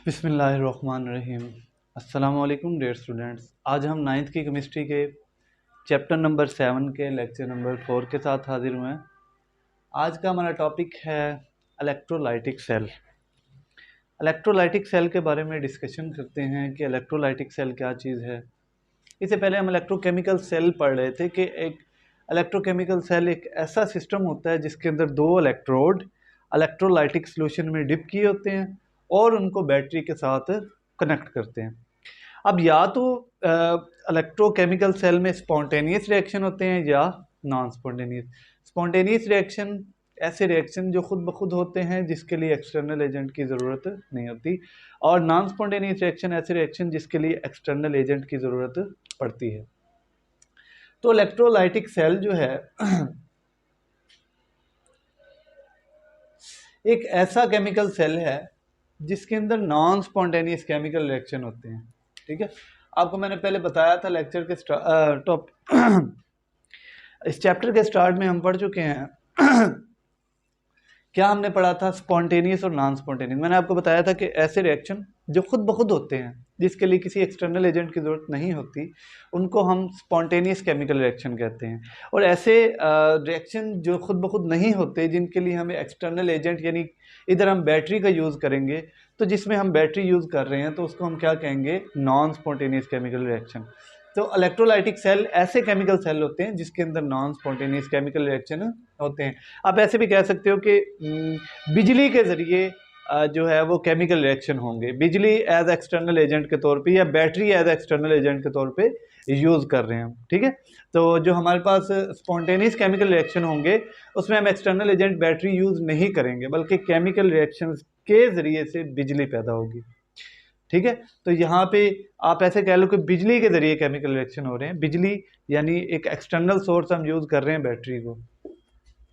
बिस्मिल्लाहिर्रहमानिर्रहीम। अस्सलाम वालेकुम डियर स्टूडेंट्स। आज हम नाइन्थ की केमिस्ट्री के चैप्टर नंबर 7 के लेक्चर नंबर 4 के साथ हाजिर हुए हैं। आज का हमारा टॉपिक है इलेक्ट्रोलाइटिक सेल। इलेक्ट्रोलाइटिक सेल के बारे में डिस्कशन करते हैं कि इलेक्ट्रोलाइटिक सेल क्या चीज़ है। इससे पहले हम इलेक्ट्रोकेमिकल सेल पढ़ रहे थे कि एक इलेक्ट्रोकेमिकल सेल एक ऐसा सिस्टम होता है जिसके अंदर दो इलेक्ट्रोड इलेक्ट्रोलाइटिक सॉल्यूशन में डिप किए होते हैं और उनको बैटरी के साथ कनेक्ट करते हैं। अब या तो इलेक्ट्रोकेमिकल सेल में स्पॉन्टेनियस रिएक्शन होते हैं या नॉन स्पॉन्टेनियस। स्पॉन्टेनियस रिएक्शन ऐसे रिएक्शन जो खुद ब खुद होते हैं जिसके लिए एक्सटर्नल एजेंट की ज़रूरत नहीं होती, और नॉन स्पॉन्टेनियस रिएक्शन ऐसे रिएक्शन जिसके लिए एक्सटर्नल एजेंट की ज़रूरत पड़ती है। तो इलेक्ट्रोलाइटिक सेल जो है एक ऐसा केमिकल सेल है जिसके अंदर नॉन स्पॉन्टेनियस केमिकल रिएक्शन होते हैं। ठीक है, आपको मैंने पहले बताया था लेक्चर के टॉप इस चैप्टर के स्टार्ट में हम पढ़ चुके हैं क्या हमने पढ़ा था, स्पॉन्टेनियस और नॉन स्पॉन्टेनियस। मैंने आपको बताया था कि ऐसे रिएक्शन जो खुद ब खुद होते हैं जिसके लिए किसी एक्सटर्नल एजेंट की ज़रूरत नहीं होती उनको हम स्पॉन्टेनियस केमिकल रिएक्शन कहते हैं। और ऐसे रिएक्शन जो खुद ब खुद नहीं होते जिनके लिए हमें एक्सटर्नल एजेंट यानी इधर हम बैटरी का यूज़ करेंगे, तो जिसमें हम बैटरी यूज़ कर रहे हैं तो उसको हम क्या कहेंगे, नॉन स्पॉन्टेनियस केमिकल रिएक्शन। तो इलेक्ट्रोलाइटिक सेल ऐसे केमिकल सेल होते हैं जिसके अंदर नॉन स्पॉन्टेनियस केमिकल रिएक्शन होते हैं। आप ऐसे भी कह सकते हो कि बिजली के ज़रिए जो है वो केमिकल रिएक्शन होंगे, बिजली एज एक्सटर्नल एजेंट के तौर पे या बैटरी एज एक्सटर्नल एजेंट के तौर पे यूज़ कर रहे हैं। ठीक है, तो जो हमारे पास स्पॉन्टेनियस केमिकल रिएक्शन होंगे उसमें हम एक्सटर्नल एजेंट बैटरी यूज़ नहीं करेंगे बल्कि केमिकल रिएक्शन के ज़रिए से बिजली पैदा होगी। ठीक है, तो यहाँ पे आप ऐसे कह लो कि बिजली के ज़रिए केमिकल रिएक्शन हो रहे हैं, बिजली यानी एक एक्सटर्नल सोर्स हम यूज़ कर रहे हैं बैटरी को।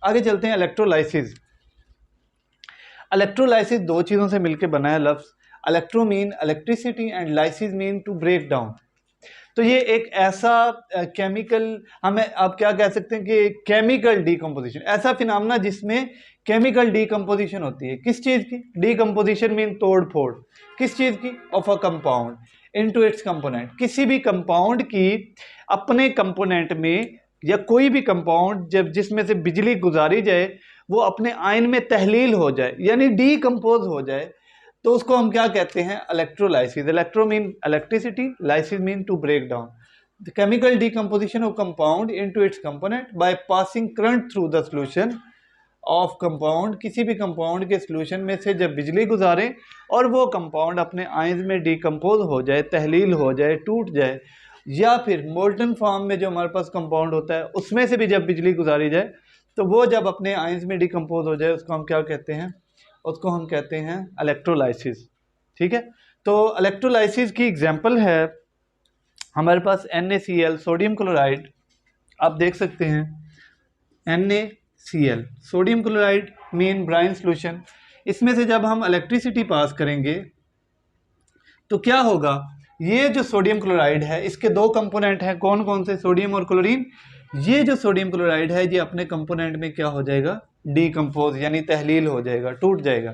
आगे चलते हैं इलेक्ट्रोलाइसिस। इलेक्ट्रोलाइसिस दो चीज़ों से मिलकर बना है लफ्ज़। Electro mean electricity and lysis mean to break down. तो ये एक ऐसा केमिकल, हमें आप क्या कह सकते हैं कि केमिकल डीकम्पोजिशन, ऐसा फिनोमेना जिसमें केमिकल डीकम्पोजिशन होती है। किस चीज़ की डीकम्पोजिशन? मीन तोड़ फोड़। किस चीज़ की? Of a compound into its component. किसी भी कंपाउंड की अपने कंपोनेंट में या कोई भी कंपाउंड जब जिसमें से बिजली गुजारी जाए वो अपने आयन में तहलील हो जाए यानी डीकम्पोज हो जाए, तो उसको हम क्या कहते हैं, electrolysis. Electro mean electricity, lysis mean to break down the chemical decomposition of compound into its component by passing current through the solution of compound. किसी भी कंपाउंड के सॉल्यूशन में से जब बिजली गुजारें और वो कंपाउंड अपने आयंस में डीकम्पोज हो जाए, तहलील हो जाए, टूट जाए, या फिर मोल्टन फॉर्म में जो हमारे पास कंपाउंड होता है उसमें से भी जब बिजली गुजारी जाए, तो वो जब अपने आयंस में डीकम्पोज हो जाए उसको हम क्या कहते हैं, उसको हम कहते हैं इलेक्ट्रोलाइसिस। ठीक है, तो इलेक्ट्रोलाइसिस की एग्जांपल है हमारे पास NaCl, सोडियम क्लोराइड। आप देख सकते हैं NaCl, sodium chloride mean brine solution. इसमें से जब हम इलेक्ट्रिसिटी पास करेंगे तो क्या होगा, ये जो सोडियम क्लोराइड है इसके दो कंपोनेंट हैं, कौन कौन से, सोडियम और क्लोरीन। ये जो सोडियम क्लोराइड है ये अपने कंपोनेंट में क्या हो जाएगा, डीकम्पोज यानी तहलील हो जाएगा, टूट जाएगा।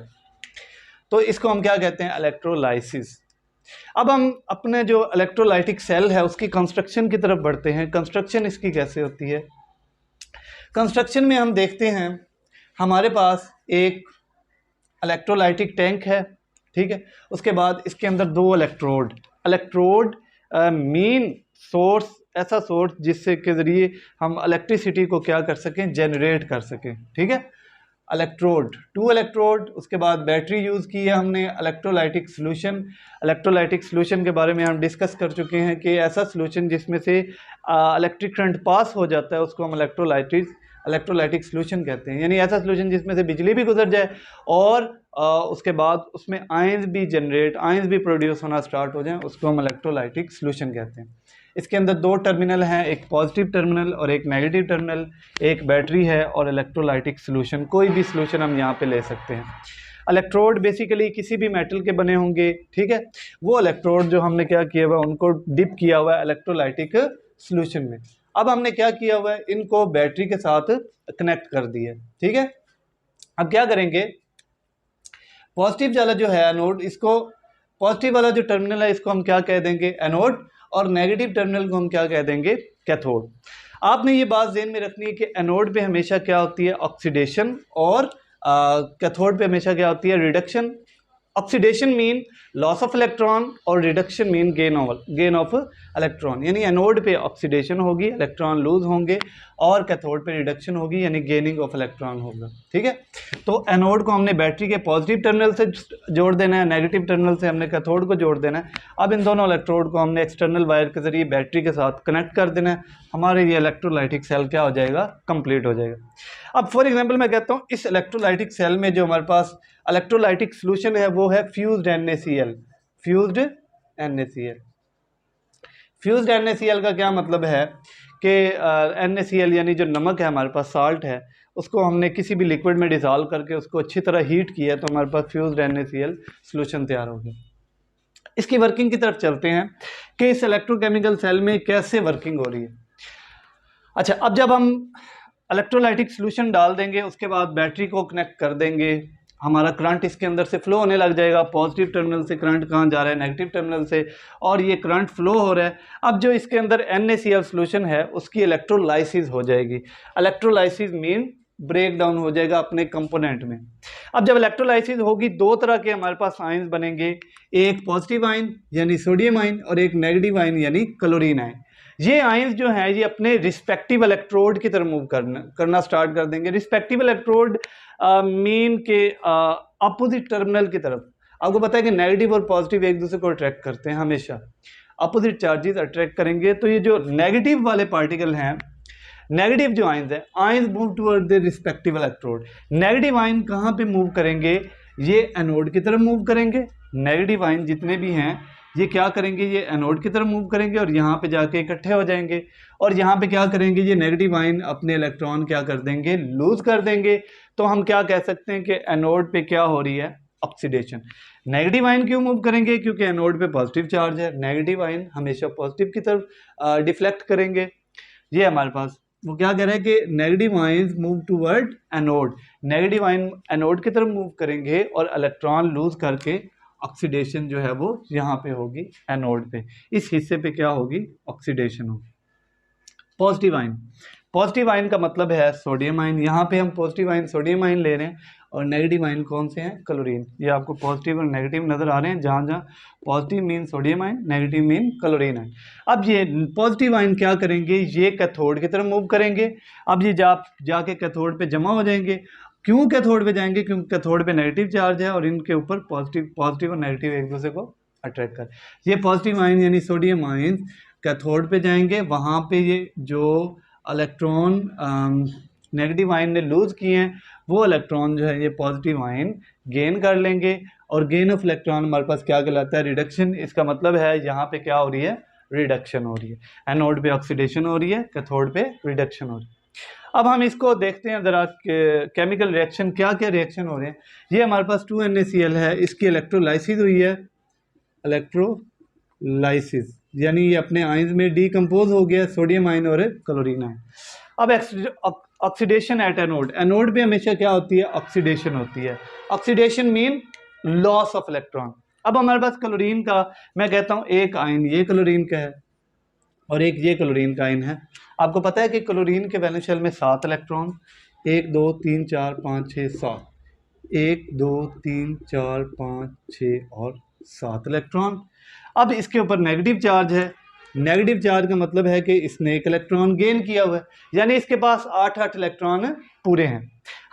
तो इसको हम क्या कहते हैं, इलेक्ट्रोलाइसिस। अब हम अपने जो इलेक्ट्रोलाइटिक सेल है उसकी कंस्ट्रक्शन की तरफ बढ़ते हैं। कंस्ट्रक्शन इसकी कैसे होती है? कंस्ट्रक्शन में हम देखते हैं हमारे पास एक इलेक्ट्रोलाइटिक टैंक है। ठीक है, उसके बाद इसके अंदर दो इलेक्ट्रोड मीन सोर्स, ऐसा सोर्स जिससे के ज़रिए हम इलेक्ट्रिसिटी को क्या कर सकें, जनरेट कर सकें। ठीक है, इलेक्ट्रोड, टू इलेक्ट्रोड। उसके बाद बैटरी यूज़ की है हमने, इलेक्ट्रोलाइटिक सॉल्यूशन। इलेक्ट्रोलाइटिक सॉल्यूशन के बारे में हम डिस्कस कर चुके हैं कि ऐसा सॉल्यूशन जिसमें से इलेक्ट्रिक करंट पास हो जाता है उसको हम इलेक्ट्रोलाइटिक सॉल्यूशन कहते हैं। यानी ऐसा सॉल्यूशन जिसमें से बिजली भी गुजर जाए और उसके बाद उसमें आयंस भी आयंस भी प्रोड्यूस होना स्टार्ट हो जाए, उसको हम इलेक्ट्रोलाइटिक सॉल्यूशन कहते हैं। इसके अंदर दो टर्मिनल हैं, एक पॉजिटिव टर्मिनल और एक नेगेटिव टर्मिनल, एक बैटरी है और इलेक्ट्रोलाइटिक सॉल्यूशन। कोई भी सॉल्यूशन हम यहाँ पे ले सकते हैं। इलेक्ट्रोड बेसिकली किसी भी मेटल के बने होंगे। ठीक है, वो इलेक्ट्रोड जो हमने क्या किया हुआ है उनको डिप किया हुआ है इलेक्ट्रोलाइटिक सॉल्यूशन में। अब हमने क्या किया हुआ है, इनको बैटरी के साथ कनेक्ट कर दिया। ठीक है, अब क्या करेंगे, पॉजिटिव वाला जो है एनोड, इसको पॉजिटिव वाला जो टर्मिनल है इसको हम क्या कह देंगे, एनोड, और नेगेटिव टर्मिनल को हम क्या कह देंगे, कैथोड। आपने ये बात ध्यान में रखनी है कि एनोड पे हमेशा क्या होती है, ऑक्सीडेशन, और कैथोड पे हमेशा क्या होती है, reduction. Oxidation mean loss of electron और reduction mean gain of electron, यानी एनोड पे ऑक्सीडेशन होगी, इलेक्ट्रॉन लूज होंगे, और कैथोड पे रिडक्शन होगी, यानी गेनिंग ऑफ इलेक्ट्रॉन होगा। ठीक है, तो एनोड को हमने बैटरी के पॉजिटिव टर्मिनल से जोड़ देना है, नेगेटिव टर्मिनल से हमने कैथोड को जोड़ देना है। अब इन दोनों इलेक्ट्रोड को हमने एक्सटर्नल वायर के जरिए बैटरी के साथ कनेक्ट कर देना है, हमारे ये इलेक्ट्रोलाइटिक सेल क्या हो जाएगा, कंप्लीट हो जाएगा। अब फॉर एग्जांपल मैं कहता हूँ इस इलेक्ट्रोलाइटिक सेल में जो हमारे पास इलेक्ट्रोलाइटिक सॉल्यूशन है वो है fused NaCl। Fused NaCl, fused NaCl का क्या मतलब है कि NaCl यानी जो नमक है हमारे पास, साल्ट है, उसको हमने किसी भी लिक्विड में डिसॉल्व करके उसको अच्छी तरह हीट किया तो हमारे पास फ्यूज्ड NaCl सॉल्यूशन तैयार हो गया। इसकी वर्किंग की तरफ चलते हैं कि इस इलेक्ट्रोकेमिकल सेल में कैसे वर्किंग हो रही है। अच्छा, अब जब हम इलेक्ट्रोलाइटिक सॉल्यूशन डाल देंगे उसके बाद बैटरी को कनेक्ट कर देंगे, हमारा करंट इसके अंदर से फ्लो होने लग जाएगा। पॉजिटिव टर्मिनल से करंट कहाँ जा रहा है, नेगेटिव टर्मिनल से, और ये करंट फ्लो हो रहा है। अब जो इसके अंदर NaCl सॉल्यूशन है उसकी इलेक्ट्रोलाइसिस हो जाएगी। इलेक्ट्रोलाइसिस मीन ब्रेक डाउन हो जाएगा अपने कंपोनेंट में। अब जब इलेक्ट्रोलाइसिस होगी, दो तरह के हमारे पास आयंस बनेंगे, एक पॉजिटिव आयन यानी सोडियम आयन और एक नेगेटिव आयन यानी क्लोरीन आयन। ये आयंस जो हैं ये अपने रिस्पेक्टिव इलेक्ट्रोड की तरफ मूव करना स्टार्ट कर देंगे। रिस्पेक्टिव इलेक्ट्रोड मीन के अपोजिट टर्मिनल की तरफ। आपको पता है कि नेगेटिव और पॉजिटिव एक दूसरे को अट्रैक्ट करते हैं, हमेशा अपोजिट चार्जेस अट्रैक्ट करेंगे। तो ये जो नेगेटिव वाले पार्टिकल हैं, नेगेटिव जो आयंस हैं, ions move toward the respective electrode. Negative ion कहाँ पे मूव करेंगे, ये एनोड की तरफ मूव करेंगे। नेगेटिव आयन जितने भी हैं ये क्या करेंगे, ये एनोड की तरफ मूव करेंगे और यहाँ पे जाके इकट्ठे हो जाएंगे, और यहाँ पे क्या करेंगे, ये नेगेटिव आयन अपने इलेक्ट्रॉन क्या कर देंगे, लूज कर देंगे। तो हम क्या कह सकते हैं कि एनोड पे क्या हो रही है, ऑक्सीडेशन। नेगेटिव आयन क्यों मूव करेंगे, क्योंकि एनोड पे पॉजिटिव चार्ज है। नेगेटिव आयन हमेशा पॉजिटिव की तरफ डिफ्लेक्ट करेंगे। ये हमारे पास वो क्या कह रहे हैं कि negative ions move toward anode. Negative ion anode की तरफ मूव करेंगे और इलेक्ट्रॉन लूज करके ऑक्सीडेशन जो है वो यहाँ पे होगी एनोड पे। इस हिस्से पे क्या होगी, ऑक्सीडेशन होगी। पॉजिटिव आयन, पॉजिटिव आयन का मतलब है सोडियम आयन। यहाँ पे हम पॉजिटिव आयन सोडियम आयन ले रहे हैं, और नेगेटिव आयन कौन से हैं, क्लोरीन। ये आपको पॉजिटिव और नेगेटिव नजर आ रहे हैं, जहाँ जहाँ positive mean sodium ion, negative mean chlorine ion. अब ये पॉजिटिव आयन क्या करेंगे, ये कैथोड की तरफ मूव करेंगे। अब ये जाके कैथोड पे जमा हो जाएंगे। क्यों कैथोड पे जाएंगे, क्योंकि कैथोड पे नेगेटिव चार्ज है और इनके ऊपर पॉजिटिव और नेगेटिव एक दूसरे को अट्रैक्ट कर। ये पॉजिटिव आयन यानी सोडियम आयन कैथोड पे जाएंगे, वहाँ पे ये जो इलेक्ट्रॉन नेगेटिव आयन ने लूज किए हैं वो इलेक्ट्रॉन जो है ये पॉजिटिव आयन गेन कर लेंगे, और गेन ऑफ इलेक्ट्रॉन हमारे पास क्या कहलाता है, रिडक्शन। इसका मतलब है यहाँ पे क्या हो रही है, रिडक्शन हो रही है। एनोड पे ऑक्सीडेशन हो रही है, कैथोड पे रिडक्शन हो रही है। अब हम इसको देखते हैं ज़रा केमिकल रिएक्शन, क्या क्या रिएक्शन हो रहे हैं। ये हमारे पास 2NaCl है, इसकी इलेक्ट्रोलाइसिस हुई है। इलेक्ट्रोलाइसिस यानी ये अपने आयंस में डीकम्पोज हो गया, सोडियम आयन और क्लोरीन आयन। अब ऑक्सीडेशन एट एनोड, एनोड पे हमेशा क्या होती है, ऑक्सीडेशन होती है। Oxidation mean loss of electron. अब हमारे पास क्लोरीन का, मैं कहता हूँ एक आयन ये क्लोरीन का है और एक ये क्लोरीन का आयन है। आपको पता है कि क्लोरीन के वैलेंस शेल में 7 इलेक्ट्रॉन, 1 2 3 4 5 6 7, 1 2 3 4 5 6 और 7 इलेक्ट्रॉन। अब इसके ऊपर नेगेटिव चार्ज है। नेगेटिव चार्ज का मतलब है कि इसने एक इलेक्ट्रॉन गेन किया हुआ है, यानी इसके पास 8 इलेक्ट्रॉन पूरे हैं।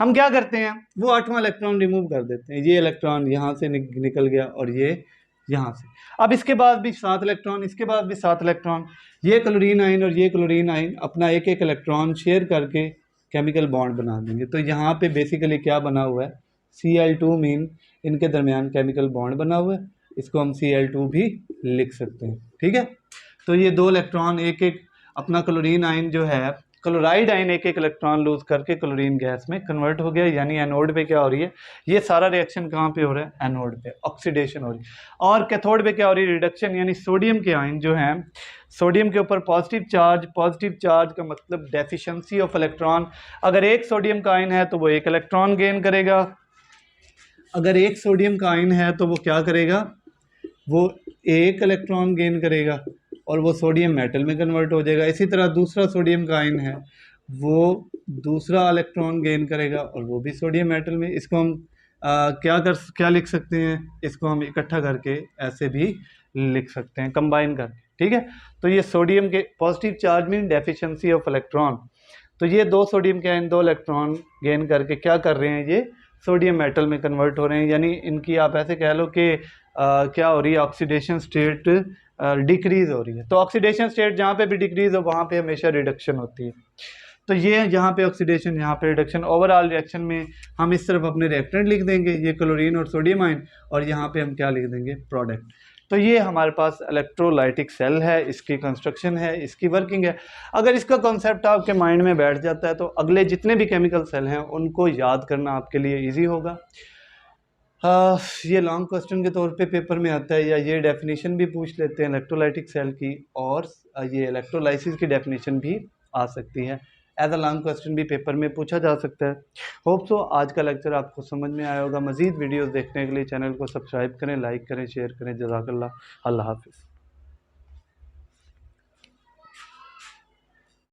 हम क्या करते हैं, वो 8वां इलेक्ट्रॉन रिमूव कर देते हैं। ये इलेक्ट्रॉन यहाँ से निकल गया और ये यहाँ से। अब इसके बाद भी 7 इलेक्ट्रॉन, इसके बाद भी 7 इलेक्ट्रॉन। ये क्लोरीन आयन और ये क्लोरीन आयन अपना एक एक इलेक्ट्रॉन शेयर करके केमिकल बॉन्ड बना देंगे। तो यहाँ पे बेसिकली क्या बना हुआ है, Cl2 मीन इनके दरमियान केमिकल बॉन्ड बना हुआ है। इसको हम Cl2 भी लिख सकते हैं, ठीक है। तो ये 2 इलेक्ट्रॉन एक एक अपना क्लोरीन आयन जो है, क्लोराइड आयन एक एक इलेक्ट्रॉन लूज करके क्लोरीन गैस में कन्वर्ट हो गया, यानी एनोड पे क्या हो रही है, ये सारा रिएक्शन कहाँ पे हो रहा है, एनोड पे ऑक्सीडेशन हो रही है। और कैथोड पे क्या हो रही है, रिडक्शन, यानी सोडियम के आयन जो हैं, सोडियम के ऊपर पॉजिटिव चार्ज का मतलब डेफिशिएंसी ऑफ इलेक्ट्रॉन। अगर एक सोडियम का आयन है तो वो एक इलेक्ट्रॉन गेन करेगा, अगर एक सोडियम का आयन है तो वो क्या करेगा, वो एक इलेक्ट्रॉन गेन करेगा और वो सोडियम मेटल में कन्वर्ट हो जाएगा। इसी तरह दूसरा सोडियम का आयन है, वो दूसरा इलेक्ट्रॉन गेन करेगा और वो भी सोडियम मेटल में। इसको हम क्या लिख सकते हैं, इसको हम इकट्ठा करके ऐसे भी लिख सकते हैं, कंबाइन करके, ठीक है। तो ये सोडियम के positive charge mean deficiency of electron. तो ये दो सोडियम के आयन दो इलेक्ट्रॉन गेन करके क्या कर रहे हैं, ये सोडियम मेटल में कन्वर्ट हो रहे हैं। यानी इनकी आप ऐसे कह लो कि क्या हो रही है, ऑक्सीडेशन स्टेट डिक्रीज हो रही है। तो ऑक्सीडेशन स्टेट जहाँ पे भी डिक्रीज हो वहाँ पे हमेशा रिडक्शन होती है। तो ये यहाँ पे ऑक्सीडेशन, यहाँ पे रिडक्शन। ओवरऑल रिएक्शन में हम इस तरफ अपने रिएक्टेंट लिख देंगे, ये क्लोरीन और सोडियम आयन, और यहाँ पे हम क्या लिख देंगे, प्रोडक्ट। तो ये हमारे पास इलेक्ट्रोलाइटिक सेल है, इसकी कंस्ट्रक्शन है, इसकी वर्किंग है। अगर इसका कॉन्सेप्ट आपके माइंड में बैठ जाता है तो अगले जितने भी केमिकल सेल हैं उनको याद करना आपके लिए ईजी होगा। ये लॉन्ग क्वेश्चन के तौर पे पेपर में आता है, या ये डेफिनेशन भी पूछ लेते हैं इलेक्ट्रोलाइटिक सेल की, और ये इलेक्ट्रोलाइसिस की डेफिनेशन भी आ सकती है। एज अ लॉन्ग क्वेश्चन भी पेपर में पूछा जा सकता है। होप सो आज का लेक्चर आपको समझ में आया होगा। मज़ीद वीडियोस देखने के लिए चैनल को सब्सक्राइब करें, लाइक करें, शेयर करें। जज़ाकल्लाह, अल्लाह हाफिज़।